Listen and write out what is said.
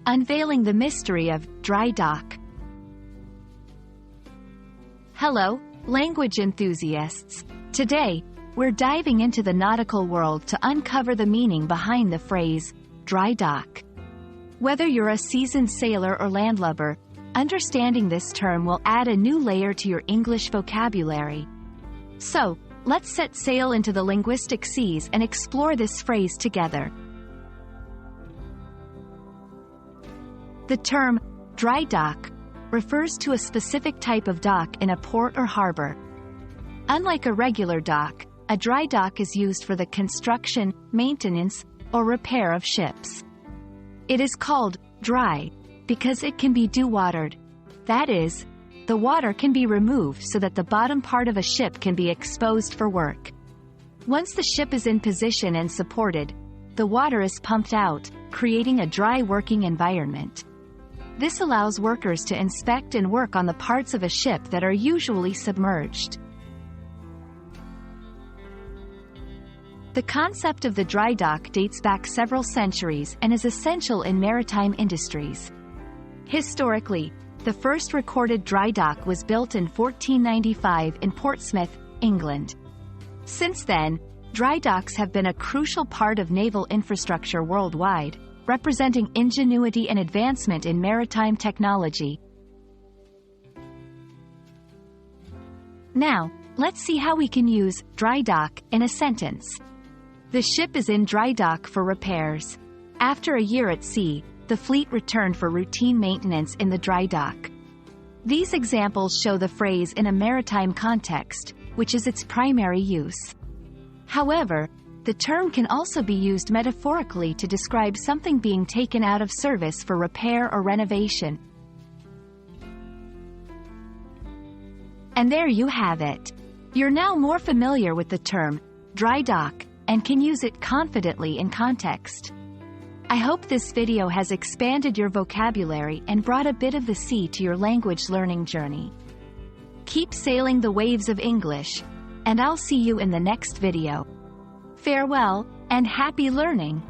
Unveiling the mystery of dry dock. Hello, language enthusiasts. Today, we're diving into the nautical world to uncover the meaning behind the phrase, dry dock. Whether you're a seasoned sailor or landlubber, understanding this term will add a new layer to your English vocabulary. So, let's set sail into the linguistic seas and explore this phrase together. The term, dry dock, refers to a specific type of dock in a port or harbor. Unlike a regular dock, a dry dock is used for the construction, maintenance, or repair of ships. It is called dry because it can be dewatered. That is, the water can be removed so that the bottom part of a ship can be exposed for work. Once the ship is in position and supported, the water is pumped out, creating a dry working environment. This allows workers to inspect and work on the parts of a ship that are usually submerged. The concept of the dry dock dates back several centuries and is essential in maritime industries. Historically, the first recorded dry dock was built in 1495 in Portsmouth, England. Since then, dry docks have been a crucial part of naval infrastructure worldwide, representing ingenuity and advancement in maritime technology. Now, let's see how we can use dry dock in a sentence. The ship is in dry dock for repairs. After a year at sea, the fleet returned for routine maintenance in the dry dock. These examples show the phrase in a maritime context, which is its primary use. However, the term can also be used metaphorically to describe something being taken out of service for repair or renovation. And there you have it. You're now more familiar with the term, dry dock, and can use it confidently in context. I hope this video has expanded your vocabulary and brought a bit of the sea to your language learning journey. Keep sailing the waves of English, and I'll see you in the next video. Farewell, and happy learning!